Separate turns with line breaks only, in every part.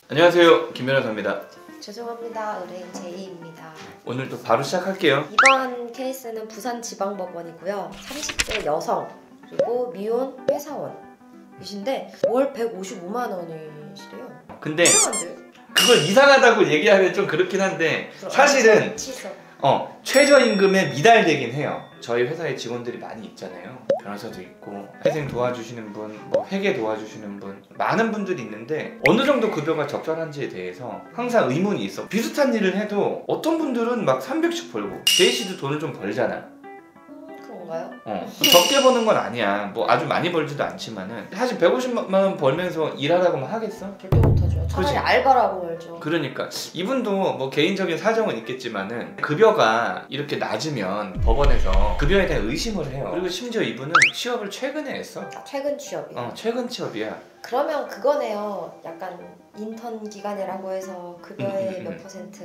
안녕하세요, 김 변호사입니다.
죄송합니다. 의뢰인 제이입니다.
오늘 또 바로 시작할게요.
이번 케이스는 부산지방법원이고요. 30대 여성 그리고 미혼 회사원이신데 월 155만 원이시래요.
근데
이상한데요?
그걸 이상하다고 얘기하면 좀 그렇긴 한데 사실은
취소.
최저임금에 미달되긴 해요. 저희 회사에 직원들이 많이 있잖아요. 변호사도 있고 회생 도와주시는 분, 회계 도와주시는 분 많은 분들이 있는데 어느 정도 급여가 적절한지에 대해서 항상 의문이 있어. 비슷한 일을 해도 어떤 분들은 막 300씩 벌고 제이씨도 돈을 좀 벌잖아.
그런가요?
적게 버는 건 아니야. 뭐 아주 많이 벌지도 않지만은 사실 150만 원 벌면서 일하라고만 하겠어?
절대 못하죠. 차라리
그치?
알바라고 말죠.
그러니까 이분도 뭐 개인적인 사정은 있겠지만은 급여가 이렇게 낮으면 법원에서 급여에 대한 의심을 해요. 그리고 심지어 이분은 취업을 최근에 했어.
최근 취업이요?
최근 취업이야.
그러면 그거네요. 약간 인턴 기간이라고 해서 급여의 몇 퍼센트.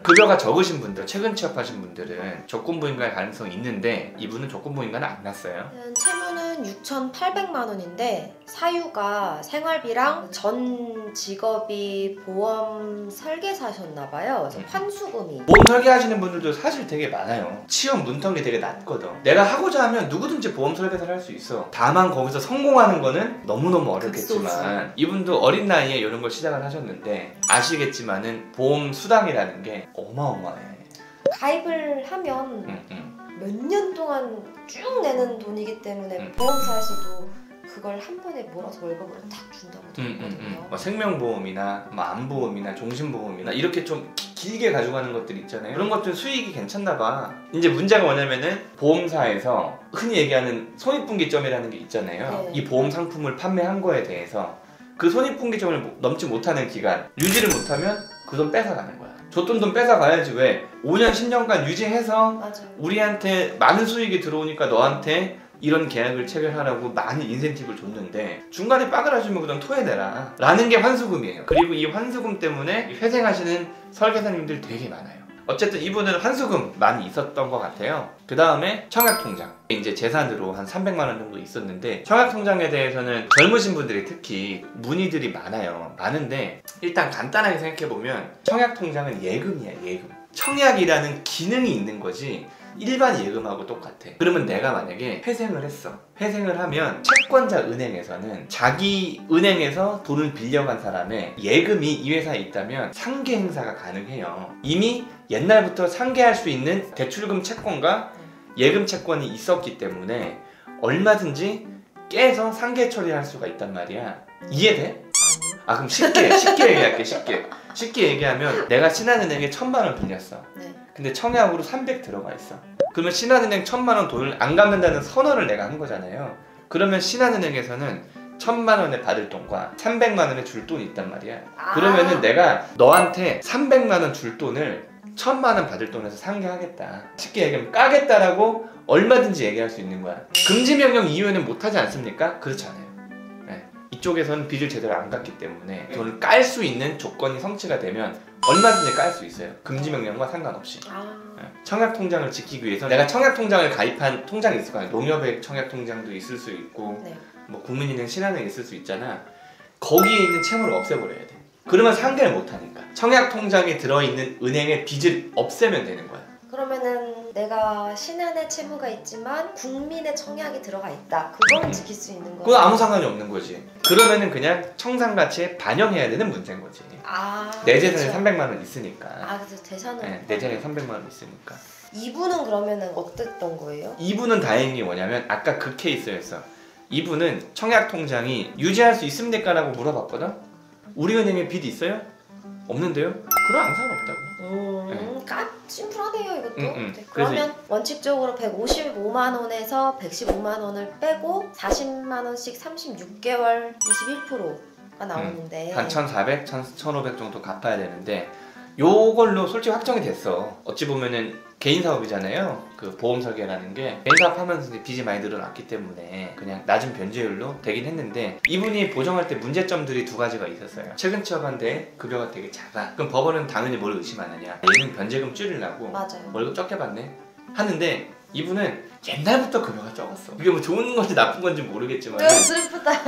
급여가 적으신 분들, 최근 취업하신 분들은 조건부인가의 가능성이 있는데 이분은 조건부인가는 안 났어요.
채무는 6,800만 원인데 사유가 생활비랑 전 직업이 보험 설계사셨나봐요. 그래서 환수금이.
보험 설계하시는 분들도 사실 되게 많아요. 취업 문턱이 되게 낮거든. 내가 하고자 하면 누구든지 보험 설계사를 할 수 있어. 다만 거기서 성공하는 거는 너무너무 어렵겠지만 이분도 어린 나이에 이런 걸 시작을 하셨는데 아시겠지만은 보험 수당이라는 게 어마어마해.
가입을 하면 몇 년 동안 쭉 내는 돈이기 때문에 보험사에서도 그걸 한 번에 몰아서 월급으로 딱 준다고 들었거든요.
생명보험이나 안보험이나 종신보험이나 이렇게 좀 길게 가져가는 것들 있잖아요. 그런 것들 수익이 괜찮나 봐. 이제 문제가 뭐냐면은 보험사에서 흔히 얘기하는 손익분기점이라는 게 있잖아요.
네.
이 보험 상품을 판매한 거에 대해서 그 손익분기점을 넘지 못하는 기간 유지를 못하면 그 돈 뺏어가는 거야. 줬던 돈 뺏어가야지. 왜? 5년 10년간 유지해서
맞아요.
우리한테 많은 수익이 들어오니까 너한테 이런 계약을 체결하라고 많은 인센티브를 줬는데 중간에 빠그라지면 그냥 토해내라 라는 게 환수금이에요. 그리고 이 환수금 때문에 회생하시는 설계사님들 되게 많아요. 어쨌든 이분은 환수금 많이 있었던 것 같아요. 그 다음에 청약통장, 이제 재산으로 한 300만 원 정도 있었는데 청약통장에 대해서는 젊으신 분들이 특히 문의들이 많은데 일단 간단하게 생각해보면 청약통장은 예금이야. 예금. 청약이라는 기능이 있는 거지 일반 예금하고 똑같아. 그러면 내가 만약에 회생을 했어. 회생을 하면 채권자 은행에서는 자기 은행에서 돈을 빌려간 사람의 예금이 이 회사에 있다면 상계 행사가 가능해요. 이미 옛날부터 상계할 수 있는 대출금 채권과 예금 채권이 있었기 때문에 얼마든지 깨서 상계 처리할 수가 있단 말이야. 이해돼?
아니요.
그럼 쉽게 얘기할게. 쉽게 얘기하면 내가 신한은행에 1,000만 원 빌렸어.
네.
근데 청약으로 300 들어가 있어. 그러면 신한은행 1,000만 원 돈을 안 갚는다는 선언을 내가 한 거잖아요. 그러면 신한은행에서는 1,000만 원에 받을 돈과 300만 원에 줄 돈이 있단 말이야. 그러면은 내가 너한테 300만 원 줄 돈을 1,000만 원 받을 돈에서 상계하겠다. 쉽게 얘기하면 까겠다라고 얼마든지 얘기할 수 있는 거야. 금지명령 이후에는 못하지 않습니까? 그렇지 않아요. 이쪽에서는 빚을 제대로 안 갚기 때문에 돈을 깔 수 있는 조건이 성취가 되면 얼마든지 깔 수 있어요. 금지명령과 상관없이. 청약통장을 지키기 위해서 내가 청약통장을 가입한 통장이 있을 거 아니야. 농협의 청약통장도 있을 수 있고 국민은행, 신한은행 있을 수 있잖아. 거기에 있는 채무를 없애버려야 돼. 그러면 상계를 못하니까 청약통장에 들어있는 은행의 빚을 없애면 되는 거야.
그러면은 내가 신한의 채무가 있지만 국민의 청약이 들어가 있다. 그건 지킬 수 있는 거야.
그건 아무 상관이 없는 거지. 그러면은 그냥 청산가치에 반영해야 되는 문제인 거지. 내 재산에
그렇죠.
300만 원 있으니까.
그래서 재산은.
내 재산에 300만 원 있으니까.
이분은 그러면은 어땠던 거예요?
이분은 다행히 뭐냐면 아까 그 케이스였어. 이분은 청약통장이 유지할 수 있습니까? 라고 물어봤거든. 우리은행에 빚 있어요? 없는데요? 그럼 아무 상관없다고.
심플하네요 이것도. 그러면 원칙적으로 155만 원에서 115만 원을 빼고 40만 원씩 36개월 21%가 나오는데
한 1,400, 1,500 정도 갚아야 되는데 요걸로 솔직히 확정이 됐어. 어찌 보면은 개인 사업이잖아요. 그 보험 설계라는 게 개인 사업 하면서 빚이 많이 늘어났기 때문에 그냥 낮은 변제율로 되긴 했는데 이분이 보정할 때 문제점들이 두 가지가 있었어요. 최근 취업한데 급여가 되게 작아. 그럼 법원은 당연히 뭘 의심하느냐. 얘는 변제금 줄이려고
맞아요.
월급 적게 받네 하는데 이분은 옛날부터 급여가 적었어. 이게 뭐 좋은 건지 나쁜 건지 모르겠지만
슬프다.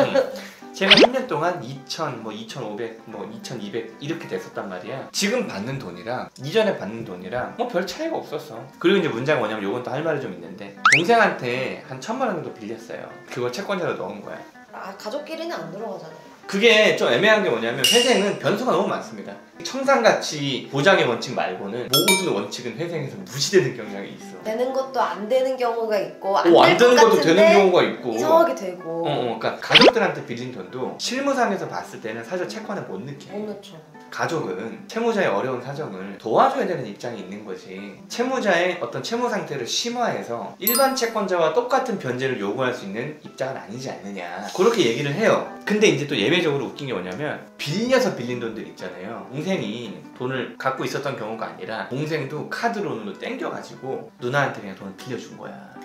제가 3년 동안 2,000, 뭐 2,500, 뭐 2,200 이렇게 됐었단 말이야. 지금 받는 돈이랑 이전에 받는 돈이랑 뭐 별 차이가 없었어. 그리고 이제 문제가 뭐냐면 요건 또 할 말이 좀 있는데 동생한테 한 1,000만 원 정도 빌렸어요. 그걸 채권자로 넣은 거야.
아, 가족끼리는 안 들어가잖아요.
그게 좀 애매한 게 뭐냐면 회생은 변수가 너무 많습니다. 청산가치 보장의 원칙 말고는 모든 원칙은 회생에서 무시되는 경향이 있어.
되는 것도 안 되는 경우가 있고
안 되는 것도 되는 경우가 있고
이상하게 되고
그러니까 가족들한테 빌린 돈도 실무상에서 봤을 때는 사실 채권에 못 넣게.
못 넣죠.
가족은 채무자의 어려운 사정을 도와줘야 되는 입장이 있는 거지. 채무자의 어떤 채무 상태를 심화해서 일반 채권자와 똑같은 변제를 요구할 수 있는 입장은 아니지 않느냐, 그렇게 얘기를 해요. 근데 이제 또 예외적으로 웃긴 게 뭐냐면 빌려서 빌린 돈들 있잖아요. 동생이 돈을 갖고 있었던 경우가 아니라 동생도 카드론으로 땡겨가지고 누나한테 그냥 돈을 빌려준 거야.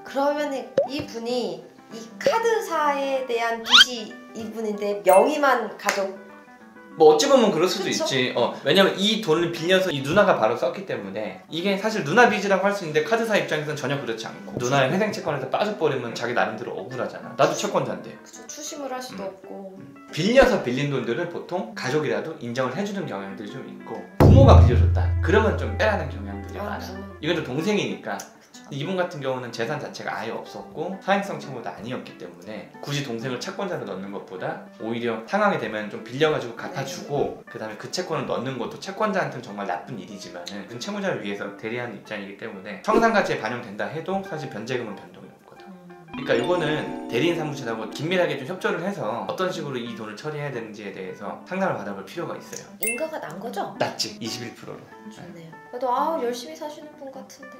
그러면 이분이 이 카드사에 대한 빚이 이분인데 명의만 가족.
뭐 어찌 보면 그럴 수도
그쵸?
있지. 왜냐면 이 돈을 빌려서 이 누나가 바로 썼기 때문에 이게 사실 누나 빚이라고 할 수 있는데 카드사 입장에서는 전혀 그렇지 않고 누나의 회생 채권에서 빠져버리면 자기 나름대로 억울하잖아. 나도 채권자인데.
그쵸, 추심을 할 수도 없고.
빌려서 빌린 돈들은 보통 가족이라도 인정을 해주는 경향들이 좀 있고, 부모가 빌려줬다 그러면 좀 빼라는 경향들이 많아. 이건 또 동생이니까. 이분 같은 경우는 재산 자체가 아예 없었고 사행성 채무도 아니었기 때문에 굳이 동생을 채권자로 넣는 것보다 오히려 상황이 되면 좀 빌려가지고 갚아주고 그 다음에 그 채권을 넣는 것도 채권자한테는 정말 나쁜 일이지만은 그 채무자를 위해서 대리하는 입장이기 때문에 청산가치에 반영된다 해도 사실 변제금은 변동이 없거든. 그러니까 이거는 대리인 사무실하고 긴밀하게 좀 협조를 해서 어떤 식으로 이 돈을 처리해야 되는지에 대해서 상담을 받아볼 필요가 있어요.
인가가 난 거죠?
낮지, 21%로.
좋네요. 그래도 열심히 사시는 분 같은데.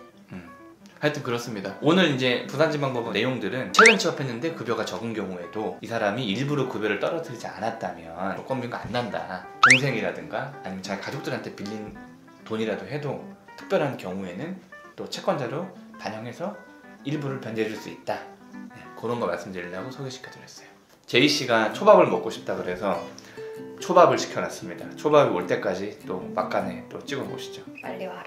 하여튼 그렇습니다. 오늘 이제 부산지방법원 내용들은 최근 취업했는데 급여가 적은 경우에도 이 사람이 일부러 급여를 떨어뜨리지 않았다면 조건비가 안 난다. 동생이라든가 아니면 자기 가족들한테 빌린 돈이라도 해도 특별한 경우에는 또 채권자로 반영해서 일부를 변제해줄 수 있다. 그런 거 말씀드리려고 소개시켜드렸어요. 제이씨가 초밥을 먹고 싶다 그래서 초밥을 시켜놨습니다. 초밥이 올 때까지 또 막간에 또 찍어보시죠.
빨리 와라.